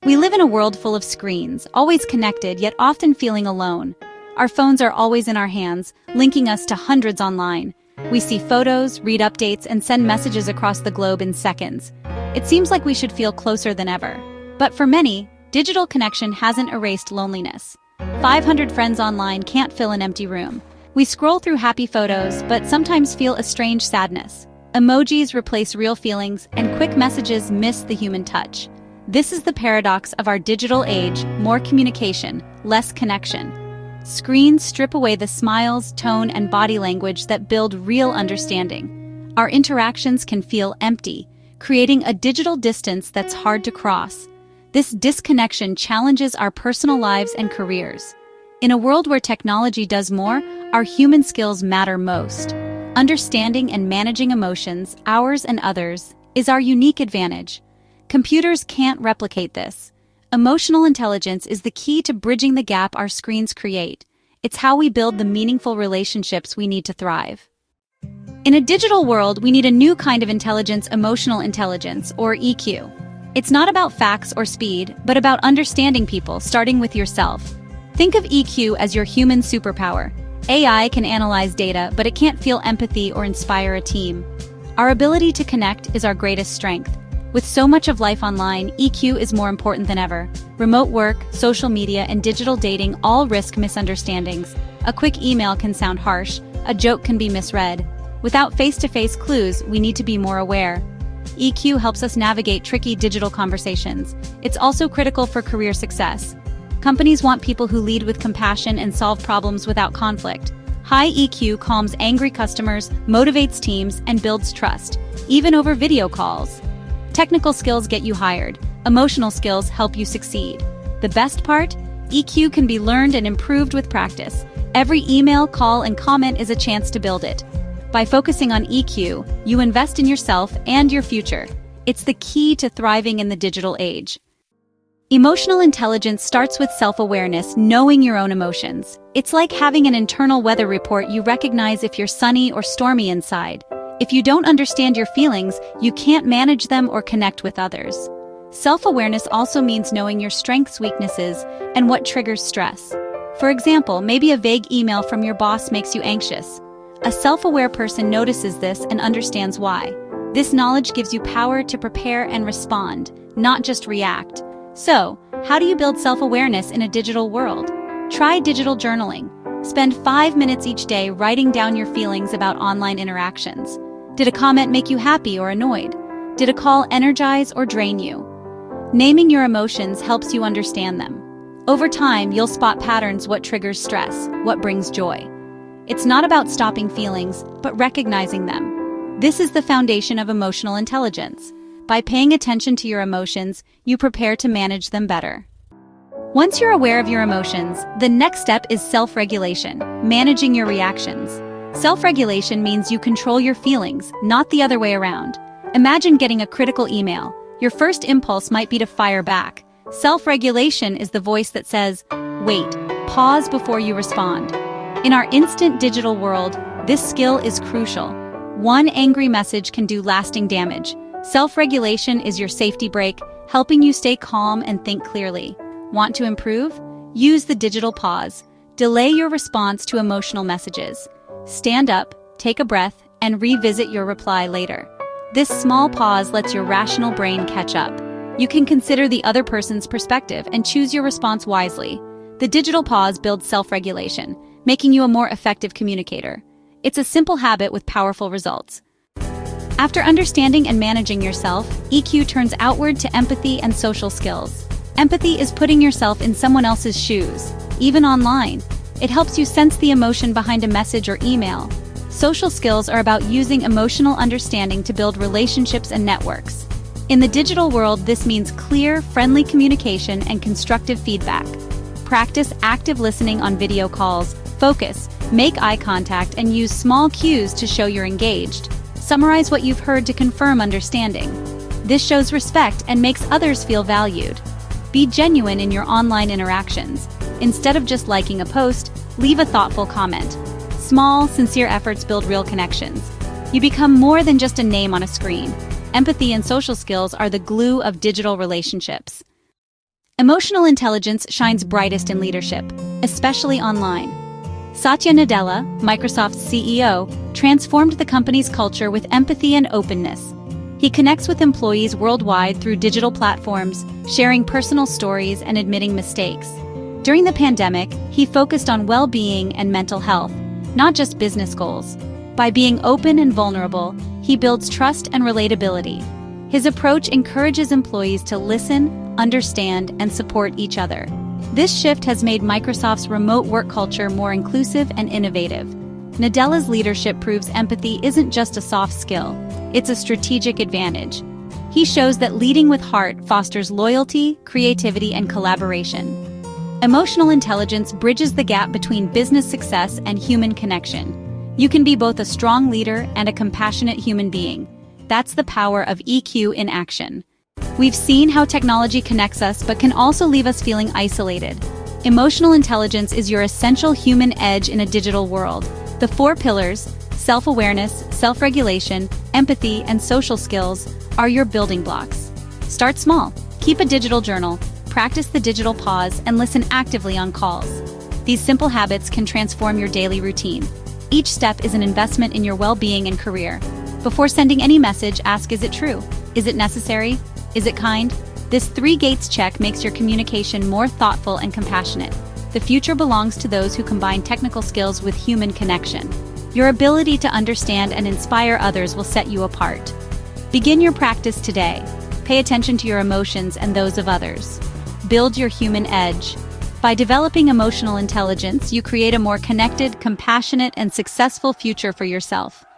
We live in a world full of screens, always connected yet often feeling alone. Our phones are always in our hands, linking us to hundreds online. We see photos, read updates, and send messages across the globe in seconds. It seems like we should feel closer than ever. But for many, digital connection hasn't erased loneliness. 500 friends online can't fill an empty room. We scroll through happy photos, but sometimes feel a strange sadness. Emojis replace real feelings, and quick messages miss the human touch. This is the paradox of our digital age: more communication, less connection. Screens strip away the smiles, tone, and body language that build real understanding. Our interactions can feel empty, creating a digital distance that's hard to cross. This disconnection challenges our personal lives and careers. In a world where technology does more, our human skills matter most. Understanding and managing emotions, ours and others, is our unique advantage. Computers can't replicate this. Emotional intelligence is the key to bridging the gap our screens create. It's how we build the meaningful relationships we need to thrive. In a digital world, we need a new kind of intelligence: emotional intelligence, or EQ. It's not about facts or speed, but about understanding people, starting with yourself. Think of EQ as your human superpower. AI can analyze data, but it can't feel empathy or inspire a team. Our ability to connect is our greatest strength. With so much of life online, EQ is more important than ever. Remote work, social media, and digital dating all risk misunderstandings. A quick email can sound harsh, a joke can be misread. Without face-to-face clues, we need to be more aware. EQ helps us navigate tricky digital conversations. It's also critical for career success. Companies want people who lead with compassion and solve problems without conflict. High EQ calms angry customers, motivates teams, and builds trust, even over video calls. Technical skills get you hired. Emotional skills help you succeed. The best part? EQ can be learned and improved with practice. Every email, call, and comment is a chance to build it. By focusing on EQ, you invest in yourself and your future. It's the key to thriving in the digital age. Emotional intelligence starts with self-awareness, knowing your own emotions. It's like having an internal weather report. You recognize if you're sunny or stormy inside. If you don't understand your feelings, you can't manage them or connect with others. Self-awareness also means knowing your strengths, weaknesses, and what triggers stress. For example, maybe a vague email from your boss makes you anxious. A self-aware person notices this and understands why. This knowledge gives you power to prepare and respond, not just react. So, how do you build self-awareness in a digital world? Try digital journaling. Spend 5 minutes each day writing down your feelings about online interactions. Did a comment make you happy or annoyed? Did a call energize or drain you? Naming your emotions helps you understand them. Over time, you'll spot patterns: what triggers stress, what brings joy. It's not about stopping feelings, but recognizing them. This is the foundation of emotional intelligence. By paying attention to your emotions, you prepare to manage them better. Once you're aware of your emotions, the next step is self-regulation, managing your reactions. Self-regulation means you control your feelings, not the other way around. Imagine getting a critical email. Your first impulse might be to fire back. Self-regulation is the voice that says, "Wait, pause before you respond." In our instant digital world, this skill is crucial. One angry message can do lasting damage. Self-regulation is your safety brake, helping you stay calm and think clearly. Want to improve? Use the digital pause. Delay your response to emotional messages. Stand up, take a breath, and revisit your reply later. This small pause lets your rational brain catch up. You can consider the other person's perspective and choose your response wisely. The digital pause builds self-regulation, making you a more effective communicator. It's a simple habit with powerful results. After understanding and managing yourself, EQ turns outward to empathy and social skills. Empathy is putting yourself in someone else's shoes, even online. It helps you sense the emotion behind a message or email. Social skills are about using emotional understanding to build relationships and networks. In the digital world, this means clear, friendly communication and constructive feedback. Practice active listening on video calls. Focus, make eye contact, and use small cues to show you're engaged. Summarize what you've heard to confirm understanding. This shows respect and makes others feel valued. Be genuine in your online interactions. Instead of just liking a post, leave a thoughtful comment. Small, sincere efforts build real connections. You become more than just a name on a screen. Empathy and social skills are the glue of digital relationships. Emotional intelligence shines brightest in leadership, especially online. Satya Nadella, Microsoft's CEO, transformed the company's culture with empathy and openness. He connects with employees worldwide through digital platforms, sharing personal stories and admitting mistakes. During the pandemic, he focused on well-being and mental health, not just business goals. By being open and vulnerable, he builds trust and relatability. His approach encourages employees to listen, understand, and support each other. This shift has made Microsoft's remote work culture more inclusive and innovative. Nadella's leadership proves empathy isn't just a soft skill, it's a strategic advantage. He shows that leading with heart fosters loyalty, creativity, and collaboration. Emotional intelligence bridges the gap between business success and human connection. You can be both a strong leader and a compassionate human being. That's the power of EQ in action. We've seen how technology connects us but can also leave us feeling isolated. Emotional intelligence is your essential human edge in a digital world. The 4 pillars, self-awareness, self-regulation, empathy, and social skills, are your building blocks. Start small. Keep a digital journal, practice the digital pause, and listen actively on calls. These simple habits can transform your daily routine. Each step is an investment in your well-being and career. Before sending any message, ask, is it true? Is it necessary? Is it kind? This 3 gates check makes your communication more thoughtful and compassionate. The future belongs to those who combine technical skills with human connection. Your ability to understand and inspire others will set you apart. Begin your practice today. Pay attention to your emotions and those of others. Build your human edge. By developing emotional intelligence, you create a more connected, compassionate, and successful future for yourself.